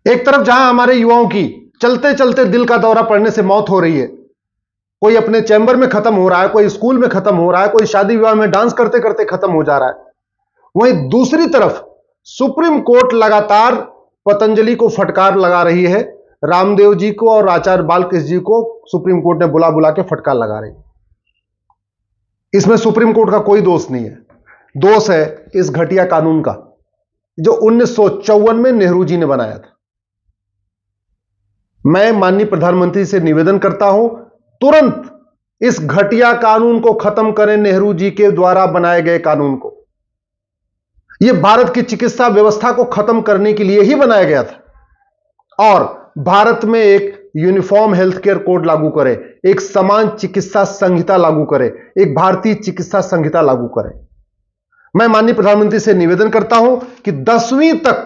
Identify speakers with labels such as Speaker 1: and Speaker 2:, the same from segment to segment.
Speaker 1: एक तरफ जहां हमारे युवाओं की चलते चलते दिल का दौरा पड़ने से मौत हो रही है, कोई अपने चैम्बर में खत्म हो रहा है, कोई स्कूल में खत्म हो रहा है, कोई शादी विवाह में डांस करते करते खत्म हो जा रहा है, वहीं दूसरी तरफ सुप्रीम कोर्ट लगातार पतंजलि को फटकार लगा रही है। रामदेव जी को और आचार्य बालकृष्ण जी को सुप्रीम कोर्ट ने बुला बुला के फटकार लगा रही है। इसमें सुप्रीम कोर्ट का कोई दोष नहीं है, दोष है इस घटिया कानून का जो 1954 में नेहरू जी ने बनाया था। मैं माननीय प्रधानमंत्री से निवेदन करता हूं, तुरंत इस घटिया कानून को खत्म करें, नेहरू जी के द्वारा बनाए गए कानून को। यह भारत की चिकित्सा व्यवस्था को खत्म करने के लिए ही बनाया गया था। और भारत में एक यूनिफॉर्म हेल्थ केयर कोड लागू करें, एक समान चिकित्सा संहिता लागू करें, एक भारतीय चिकित्सा संहिता लागू करें। मैं माननीय प्रधानमंत्री से निवेदन करता हूं कि 10वीं तक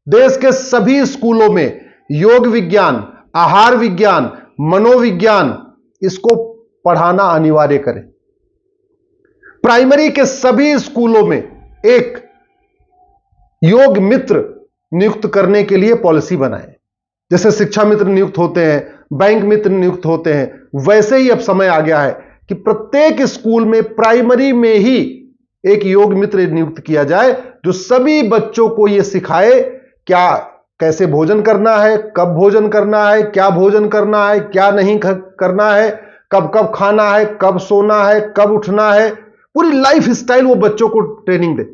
Speaker 1: देश के सभी स्कूलों में योग विज्ञान, आहार विज्ञान, मनोविज्ञान, इसको पढ़ाना अनिवार्य करें। प्राइमरी के सभी स्कूलों में एक योग मित्र नियुक्त करने के लिए पॉलिसी बनाएं। जैसे शिक्षा मित्र नियुक्त होते हैं, बैंक मित्र नियुक्त होते हैं, वैसे ही अब समय आ गया है कि प्रत्येक स्कूल में प्राइमरी में ही एक योग मित्र नियुक्त किया जाए जो सभी बच्चों को यह सिखाए क्या कैसे भोजन करना है, कब भोजन करना है, क्या भोजन करना है, क्या नहीं करना है, कब कब खाना है, कब सोना है, कब उठना है, पूरी लाइफ स्टाइल वो बच्चों को ट्रेनिंग दे।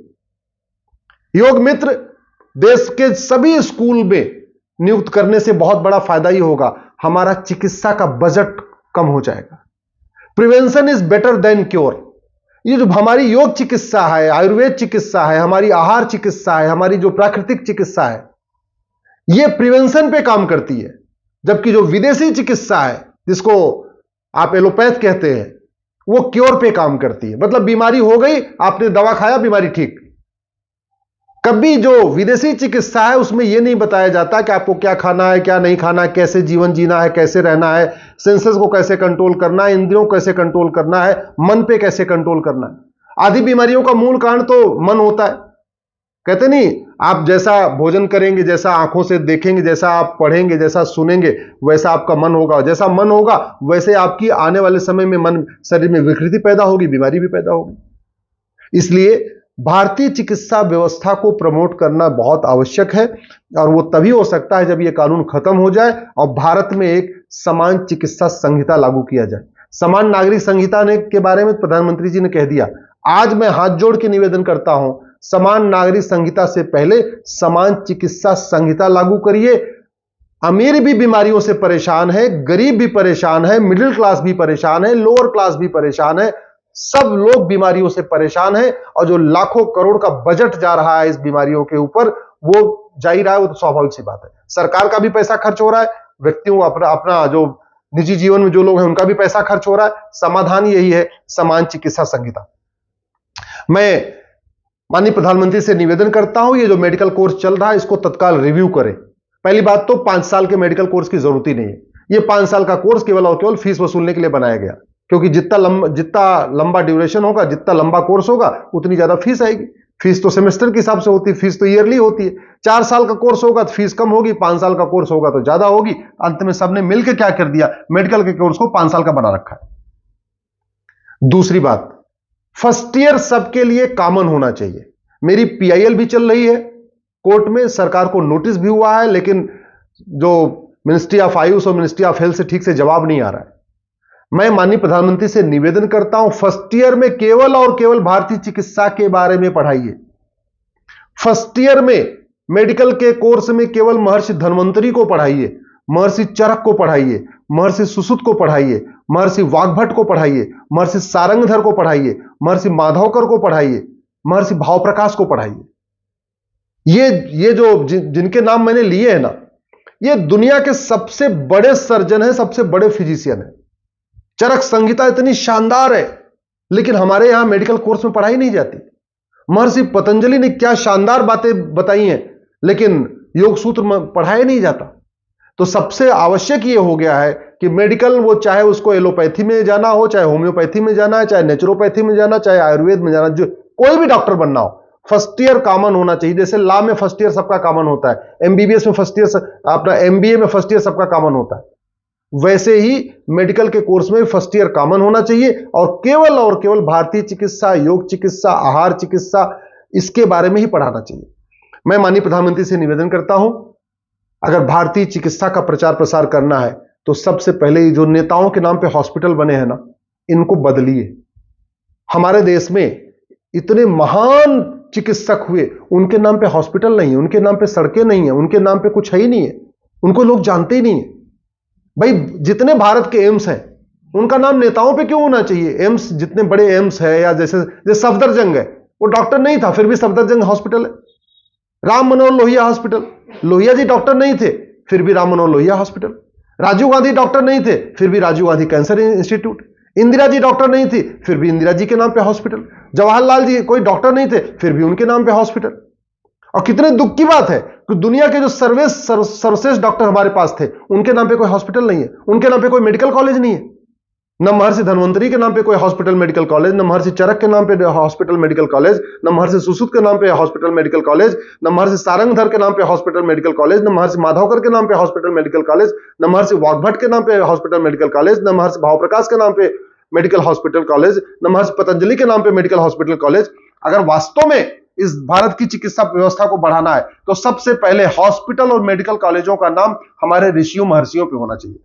Speaker 1: योग मित्र देश के सभी स्कूल में नियुक्त करने से बहुत बड़ा फायदा ही होगा, हमारा चिकित्सा का बजट कम हो जाएगा। Prevention is better than cure. ये जो हमारी योग चिकित्सा है, आयुर्वेद चिकित्सा है, हमारी आहार चिकित्सा है, हमारी जो प्राकृतिक चिकित्सा है, ये प्रिवेंशन पे काम करती है। जबकि जो विदेशी चिकित्सा है, जिसको आप एलोपैथ कहते हैं, वो क्योर पे काम करती है। मतलब बीमारी हो गई, आपने दवा खाया, बीमारी ठीक। कभी जो विदेशी चिकित्सा है उसमें यह नहीं बताया जाता कि आपको क्या खाना है, क्या नहीं खाना है, कैसे जीवन जीना है, कैसे रहना है, सेंसेस को कैसे कंट्रोल करना है, इंद्रियों को कैसे कंट्रोल करना है, मन पे कैसे कंट्रोल करना है। आधी बीमारियों का मूल कारण तो मन होता है। कहते नहीं, आप जैसा भोजन करेंगे, जैसा आंखों से देखेंगे, जैसा आप पढ़ेंगे, जैसा सुनेंगे, वैसा आपका मन होगा। जैसा मन होगा वैसे आपकी आने वाले समय में मन शरीर में विकृति पैदा होगी, बीमारी भी पैदा होगी। इसलिए भारतीय चिकित्सा व्यवस्था को प्रमोट करना बहुत आवश्यक है और वो तभी हो सकता है जब ये कानून खत्म हो जाए और भारत में एक समान चिकित्सा संहिता लागू किया जाए। समान नागरिक संहिता के बारे में प्रधानमंत्री जी ने कह दिया। आज मैं हाथ जोड़ के निवेदन करता हूं, समान नागरिक संहिता से पहले समान चिकित्सा संहिता लागू करिए। अमीर भी बीमारियों से परेशान है, गरीब भी परेशान है, मिडिल क्लास भी परेशान है, लोअर क्लास भी परेशान है, सब लोग बीमारियों से परेशान हैं। और जो लाखों करोड़ का बजट जा रहा है इस बीमारियों के ऊपर, वो जा ही रहा है, वो तो स्वाभाविक सी बात है। सरकार का भी पैसा खर्च हो रहा है, व्यक्तियों अपना जो निजी जीवन में जो लोग हैं उनका भी पैसा खर्च हो रहा है। समाधान यही है, समान चिकित्सा संहिता। मैं माननीय प्रधानमंत्री से निवेदन करता हूं, ये जो मेडिकल कोर्स चल रहा है इसको तत्काल रिव्यू करें। पहली बात तो 5 साल के मेडिकल कोर्स की जरूरत ही नहीं है। ये 5 साल का कोर्स केवल और केवल फीस वसूलने के लिए बनाया गया, क्योंकि जितना लंबा ड्यूरेशन होगा, जितना लंबा कोर्स होगा, उतनी ज्यादा फीस आएगी। फीस तो सेमेस्टर के हिसाब से होती है, फीस तो ईयरली होती है। 4 साल का कोर्स होगा तो फीस कम होगी, 5 साल का कोर्स होगा तो ज्यादा होगी। अंत में सबने मिलकर क्या कर दिया, मेडिकल के कोर्स को 5 साल का बना रखा है। दूसरी बात, फर्स्ट ईयर सबके लिए कॉमन होना चाहिए। मेरी पीआईएल भी चल रही है कोर्ट में, सरकार को नोटिस भी हुआ है, लेकिन जो मिनिस्ट्री ऑफ आयुष और मिनिस्ट्री ऑफ हेल्थ से ठीक से जवाब नहीं आ रहा है। मैं माननीय प्रधानमंत्री से निवेदन करता हूं, फर्स्ट ईयर में केवल और केवल भारतीय चिकित्सा के बारे में पढ़ाइए। फर्स्ट ईयर में मेडिकल के कोर्स में केवल महर्षि धन्वंतरी को पढ़ाइए, महर्षि चरक को पढ़ाइए, महर्षि सुश्रुत को पढ़ाइए, महर्षि वाग्भट को पढ़ाइए, महर्षि सारंगधर को पढ़ाइए, महर्षि माधवकर को पढ़ाइए, महर्षि भाव प्रकाश को पढ़ाइए। ये जो जिनके नाम मैंने लिए हैं ना, ये दुनिया के सबसे बड़े सर्जन हैं, सबसे बड़े फिजिशियन हैं। चरक संहिता इतनी शानदार है, लेकिन हमारे यहां मेडिकल कोर्स में पढ़ाई नहीं जाती। महर्षि पतंजलि ने क्या शानदार बातें बताई हैं, लेकिन योग सूत्र में पढ़ाया नहीं जाता। तो सबसे आवश्यक यह हो गया है कि मेडिकल, वो चाहे उसको एलोपैथी में जाना हो, चाहे होम्योपैथी में जाना है, चाहे नेचुरोपैथी में जाना, चाहे आयुर्वेद में जाना, जो कोई भी डॉक्टर बनना हो, फर्स्ट ईयर कॉमन होना चाहिए। जैसे लॉ में फर्स्ट ईयर सबका कॉमन होता है, एमबीबीएस में फर्स्ट ईयर, अपना एमबीए में फर्स्ट ईयर सबका कॉमन होता है, वैसे ही मेडिकल के कोर्स में फर्स्ट ईयर कॉमन होना चाहिए। और केवल भारतीय चिकित्सा, योग चिकित्सा, आहार चिकित्सा, इसके बारे में ही पढ़ाना चाहिए। मैं माननीय प्रधानमंत्री से निवेदन करता हूं, अगर भारतीय चिकित्सा का प्रचार प्रसार करना है तो सबसे पहले ये जो नेताओं के नाम पे हॉस्पिटल बने हैं ना, इनको बदलिए। हमारे देश में इतने महान चिकित्सक हुए, उनके नाम पे हॉस्पिटल नहीं है, उनके नाम पे सड़कें नहीं है, उनके नाम पे कुछ है ही नहीं है, उनको लोग जानते ही नहीं है। भाई जितने भारत के एम्स हैं, उनका नाम नेताओं पे क्यों होना चाहिए? एम्स, जितने बड़े एम्स है, या जैसे सफदरजंग है, वो डॉक्टर नहीं था, फिर भी सफदरजंग हॉस्पिटल है। राम मनोहर लोहिया हॉस्पिटल, लोहिया जी डॉक्टर नहीं थे, फिर भी राम मनोहर लोहिया हॉस्पिटल। राजीव गांधी डॉक्टर नहीं थे, फिर भी Rajiv Gandhi cancer institute. Indira ji doctor नहीं थी, फिर भी इंदिरा जी के नाम पे हॉस्पिटल। जवाहरलाल जी कोई डॉक्टर नहीं थे, फिर भी उनके नाम पे हॉस्पिटल। और कितने दुख की बात है कि दुनिया के जो सर्वश्रेष्ठ डॉक्टर हमारे पास थे, उनके नाम पे कोई हॉस्पिटल नहीं है, उनके नाम पे कोई मेडिकल कॉलेज नहीं है। न महर्षि धन्वंतरी के नाम पे कोई हॉस्पिटल मेडिकल कॉलेज, न महर्षि चरक के नाम पे हॉस्पिटल मेडिकल कॉलेज, न महर्षि सुश्रुत के नाम पे हॉस्पिटल मेडिकल कॉलेज, न महर्षि सारंगधर के नाम पे हॉस्पिटल मेडिकल कॉलेज, न महर्षि माधवकर के नाम पे हॉस्पिटल मेडिकल कॉलेज, न महर्षि वाग्भट के नाम पे हॉस्पिटल मेडिकल कॉलेज, न महर्षि भावप्रकाश के नाम पे मेडिकल हॉस्पिटल कॉलेज, न महर्षि पतंजलि के नाम पे मेडिकल हॉस्पिटल कॉलेज। अगर वास्तव में इस भारत की चिकित्सा व्यवस्था को बढ़ाना है तो सबसे पहले हॉस्पिटल और मेडिकल कॉलेजों का नाम हमारे ऋषियों महर्षियों पे होना चाहिए।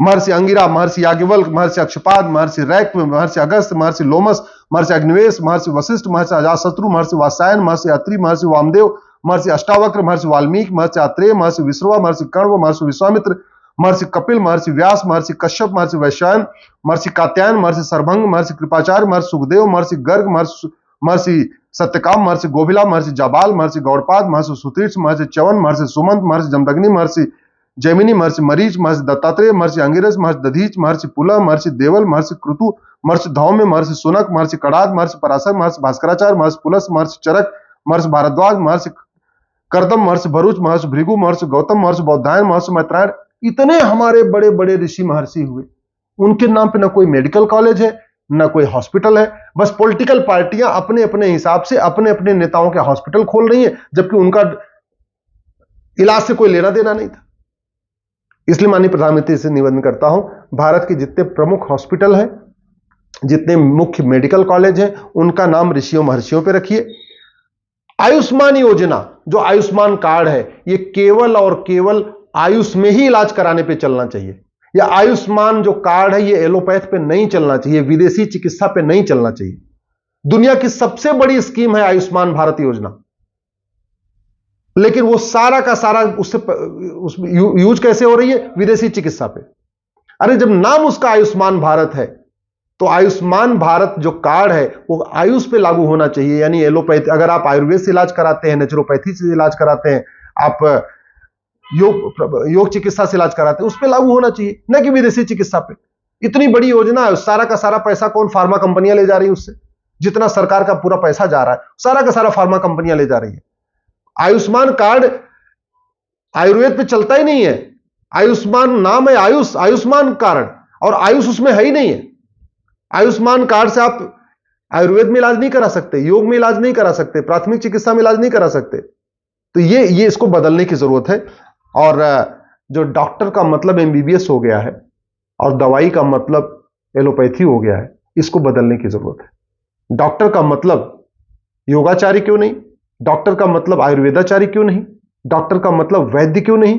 Speaker 1: महर्षि अंगिरा, महर्षि याज्ञवल्क्य, महर्षि अक्षपाद, महर्षि रैक्व, महर्षि अगस्त्य, महर्षि लोमस, महर्षि अग्निवेश, महर्षि वशिष्ठ, महर्षि अजातशत्रु, महर्षि वात्सायन, महर्षि अत्रि, महर्षि वामदेव, महर्षि अष्टावक्र, महर्षि वाल्मीकि, महर्षि आत्रेय, महर्षि विश्रवा, महर्षि कण्व, महर्षि विश्वामित्र, महर्षि कपिल, महर्षि व्यास, महर्षि कश्यप, महर्षि वैशंपायन, महर्षि कात्यायन, महर्षि सर्वभंग, महर्षि कृपाचार्य, महर्षि सुखदेव, महर्षि गर्ग, महर्षि सत्यकाम, महर्षि गोभिला, महर्षि जाबाल, महर्षि गौड़पाद, महर्षि सुतीक्ष, महर्षि च्यवन, महर्षि सुमंत, महर्षि जमदग्नि, महर्षि जैमिनी, महर्षि मरीच, महर्षि दत्तात्रेय, महर्षि अंगिरस, महर्षि दधीच, महर्षि पुलह, महर्षि देवल, महर्षि क्रतु, महर्षि धौम्य, महर्षि सुनक, महर्षि कड़ाद, महर्षि पराशर, महर्षि भास्कराचार्य, महर्षि पुलस, महर्षि चरक, महर्षि भारद्वाज, महर्षि करदम, महर्षि भरूच, महर्षि भृगु, महर्षि गौतम, महर्षि बौद्धायन, महर्षि मैत्रायण। इतने हमारे बड़े बड़े ऋषि महर्षि हुए, उनके नाम पे ना कोई मेडिकल कॉलेज है, ना कोई हॉस्पिटल है। बस पॉलिटिकल पार्टियां अपने अपने हिसाब से अपने अपने नेताओं के हॉस्पिटल खोल रही हैं, जबकि उनका इलाज से कोई लेना देना नहीं था। इसलिए माननीय प्रधानमंत्री से निवेदन करता हूं, भारत के जितने प्रमुख हॉस्पिटल हैं, जितने मुख्य मेडिकल कॉलेज हैं, उनका नाम ऋषियों महर्षियों पे रखिए। आयुष्मान योजना, जो आयुष्मान कार्ड है, ये केवल और केवल आयुष में ही इलाज कराने पे चलना चाहिए। या आयुष्मान जो कार्ड है, ये एलोपैथ पे नहीं चलना चाहिए, विदेशी चिकित्सा पे नहीं चलना चाहिए। दुनिया की सबसे बड़ी स्कीम है आयुष्मान भारत योजना, लेकिन वो सारा का सारा उसमें यूज कैसे हो रही है? विदेशी चिकित्सा पे। अरे जब नाम उसका आयुष्मान भारत है, तो आयुष्मान भारत जो कार्ड है वो आयुष पे लागू होना चाहिए, यानी एलोपैथी। अगर आप आयुर्वेद से इलाज कराते हैं, नेचुरोपैथी से इलाज कराते हैं, आप योग चिकित्सा से इलाज कराते हैं, उस पे लागू होना चाहिए, न कि विदेशी चिकित्सा पे। इतनी बड़ी योजना है, सारा का सारा पैसा कौन? फार्मा कंपनियां ले जा रही है उससे। जितना सरकार का पूरा पैसा जा रहा है, सारा का सारा फार्मा कंपनियां ले जा रही है। आयुष्मान कार्ड आयुर्वेद पे चलता ही नहीं है। आयुष्मान नाम है आयुष, आयुष्मान कार्ड, और आयुष उसमें है ही नहीं है। आयुष्मान कार्ड से आप आयुर्वेद में इलाज नहीं करा सकते, योग में इलाज नहीं करा सकते, प्राथमिक चिकित्सा में इलाज नहीं करा सकते। तो ये इसको बदलने की जरूरत है। और जो डॉक्टर का मतलब एमबीबीएस हो गया है और दवाई का मतलब एलोपैथी हो गया है, इसको बदलने की जरूरत है। डॉक्टर का मतलब योगाचार्य क्यों नहीं? डॉक्टर का मतलब आयुर्वेदाचार्य क्यों नहीं? डॉक्टर का मतलब वैद्य क्यों नहीं?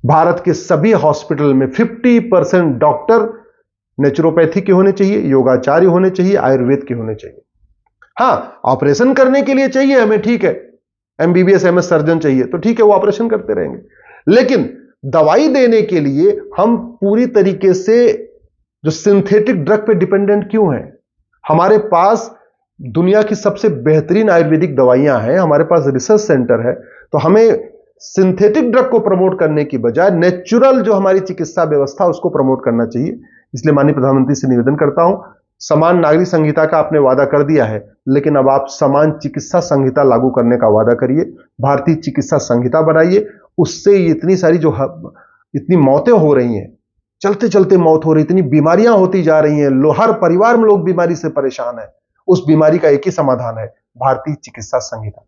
Speaker 1: भारत के सभी हॉस्पिटल में 50% डॉक्टर नेचुरोपैथी के होने चाहिए, योगाचार्य होने चाहिए, आयुर्वेद के होने चाहिए। हां, ऑपरेशन करने के लिए चाहिए हमें, ठीक है, एमबीबीएस एमएस सर्जन चाहिए, तो ठीक है, वो ऑपरेशन करते रहेंगे। लेकिन दवाई देने के लिए हम पूरी तरीके से जो सिंथेटिक ड्रग पे डिपेंडेंट क्यों हैं? हमारे पास दुनिया की सबसे बेहतरीन आयुर्वेदिक दवाइयां हैं, हमारे पास रिसर्च सेंटर है। तो हमें सिंथेटिक ड्रग को प्रमोट करने की बजाय नेचुरल जो हमारी चिकित्सा व्यवस्था, उसको प्रमोट करना चाहिए। इसलिए माननीय प्रधानमंत्री से निवेदन करता हूं, समान नागरिक संहिता का आपने वादा कर दिया है, लेकिन अब आप समान चिकित्सा संहिता लागू करने का वादा करिए। भारतीय चिकित्सा संहिता बनाइए, उससे इतनी सारी जो इतनी मौतें हो रही हैं, चलते चलते मौत हो रही, इतनी बीमारियां होती जा रही हैं, हर परिवार में लोग बीमारी से परेशान है। उस बीमारी का एक ही समाधान है, भारतीय चिकित्सा संहिता।